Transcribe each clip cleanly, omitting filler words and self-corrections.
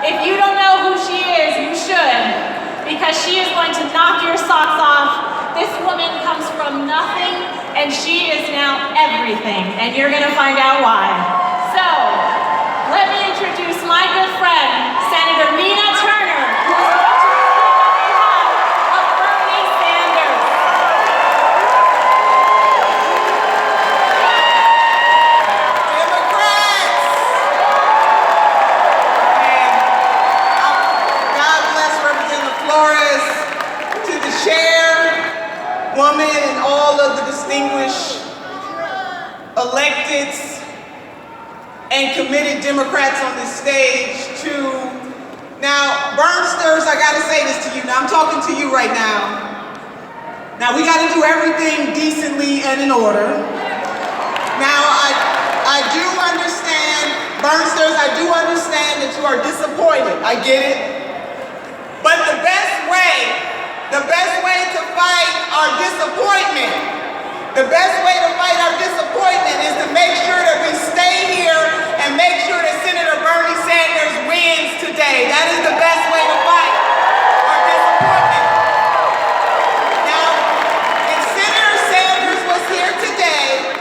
If you don't know who she is, you should, because she is going to knock your socks off. This woman comes from nothing, and she is now everything, and you're gonna find out why. So, let me introduce my good friend, Senator Nina Turner, who is going to speak on behalf of Bernie Sanders. God bless Representative Flores, to the chairwoman and all of the distinguished electeds and committed Democrats on this stage. Now, Burnsters, I gotta say this to you. Now, I'm talking to you right now. Now, we gotta do everything decently and in order. Now, I do understand, Burnsters, I do understand that you are disappointed. I get it. But the best way to fight our disappointment, is to make sure that we stay here and make sure that Senator Bernie Sanders wins today. That is the best way to fight our disappointment. Now, if Senator Sanders was here today,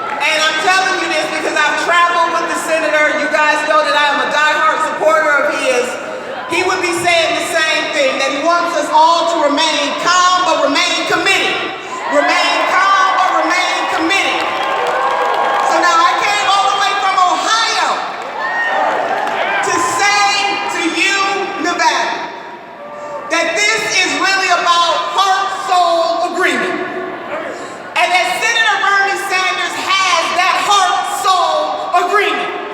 and I'm telling you this because I've traveled with the senator, you guys know that I am a diehard supporter of his, he would be saying the same thing, that he wants us all to remain calm but remain committed. Remain calm but remain committed. So now I came all the way from Ohio to say to you, Nevada, that this is really about heart-soul agreement. And that Senator Bernie Sanders has that heart-soul agreement.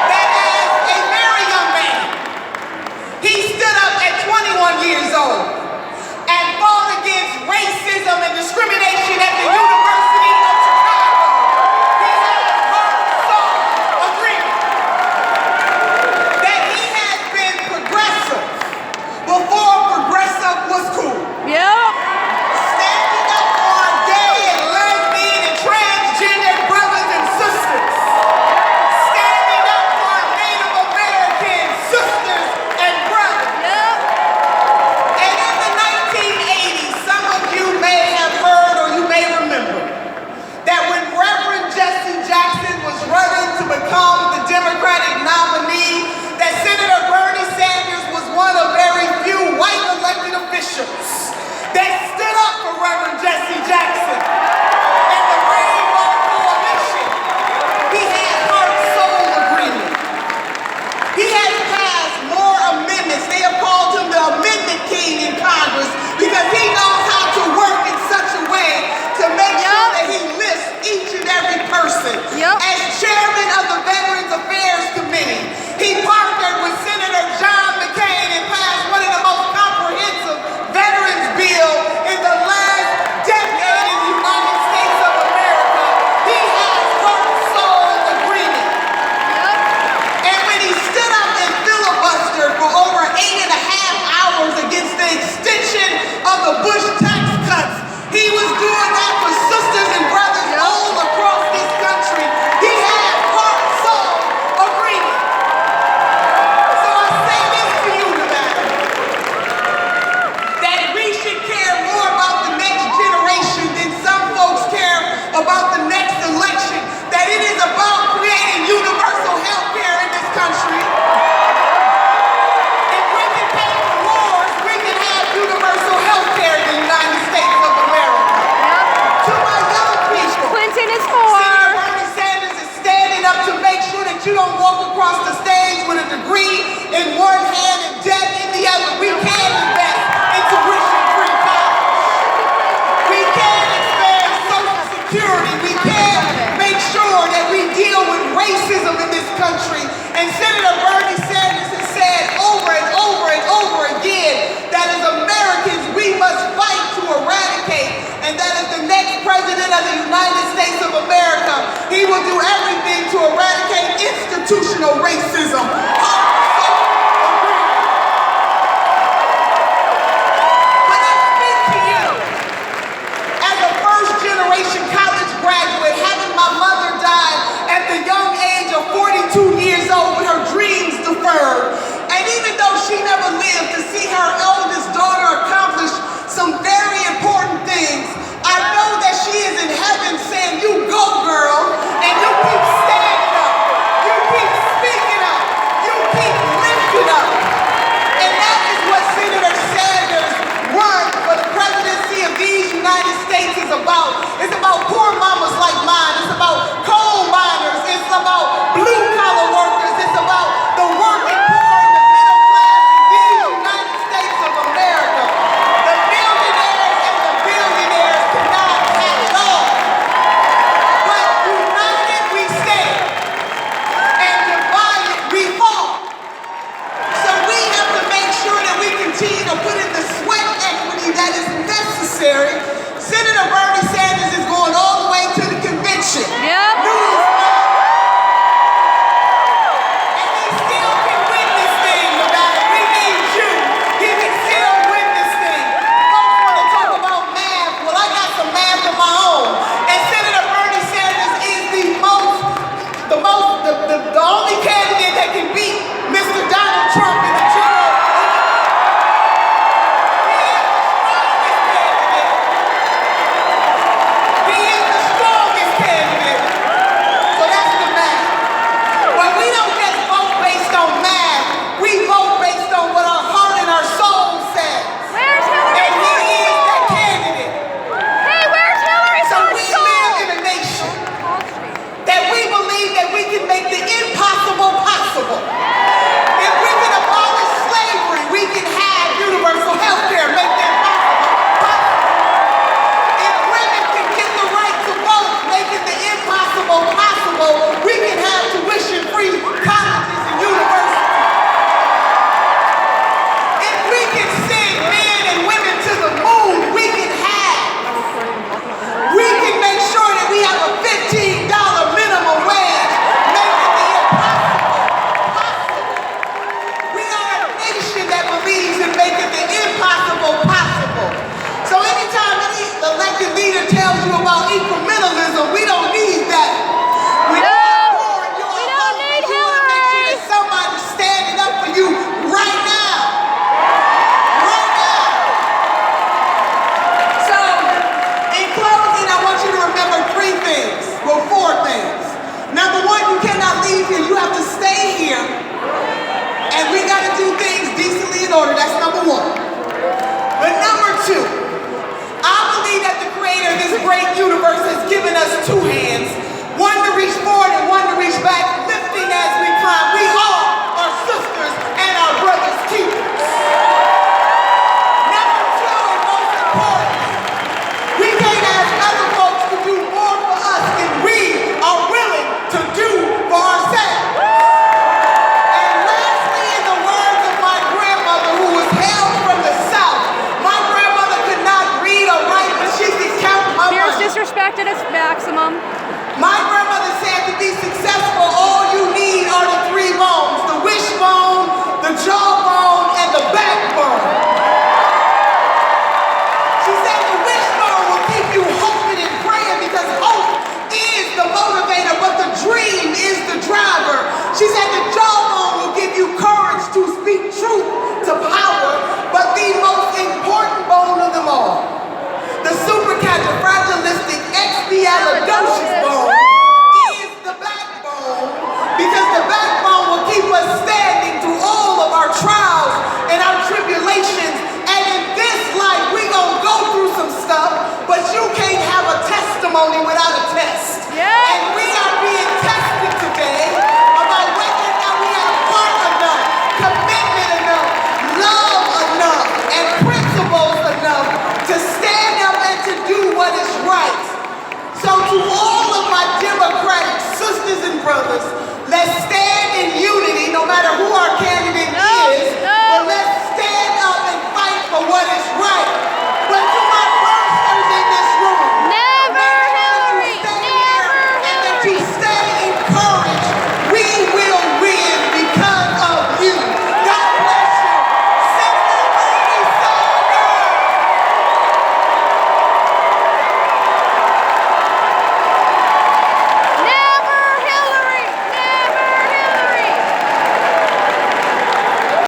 That as a very young man, he stood up at 21 years old and fought against racism and discrimination at the University of Chicago. He has heart-soul agreement. That he has been progressive before progressive was cool. Yep. Standing up for our gay and lesbian and transgender brothers and sisters. Standing up for our Native American sisters and brothers. Yep. And in the 1980s, some of you may have heard or you may remember that when Reverend Jesse Jackson was running to become the Democratic nominee, that Senator Bernie Sanders was one of very few white elected officials that stood up for Reverend Jesse Jackson and the Rainbow Coalition. He had heart-soul agreement. He has passed more amendments. They have called him the Amendment King in Congress because he knows how to work in such a way to make sure that he lifts each and every person. Yep. As chairman of the Veterans Affairs Committee, he partnered with Senator John McCain and passed one of the most comprehensive veterans bill in the last decade in the United States of America. He has heart-soul agreement. And when he stood up and filibustered for over 8.5 hours against the extension of the Bush tax cuts, he was doing that for sisters and brothers all across this country. He had heart-soul agreement. So I say this to you, Nevada, that we should care more about the next generation than some folks care about the next election, that it is about creating universal health care in this country. If we can pay for wars, we can have universal health care in the United States of America. To my young people, Clinton is Senator for. Bernie Sanders is standing up to make sure that you don't walk across the stage with a degree in one hand and debt in the other. We can invest in tuition-free college. We can expand Social Security. We can make sure that we deal with racism in this country. And Senator Bernie Sanders has said over and over and over again that as Americans we must fight to eradicate, and that as the next president of the United States of America, he will do everything to eradicate institutional racism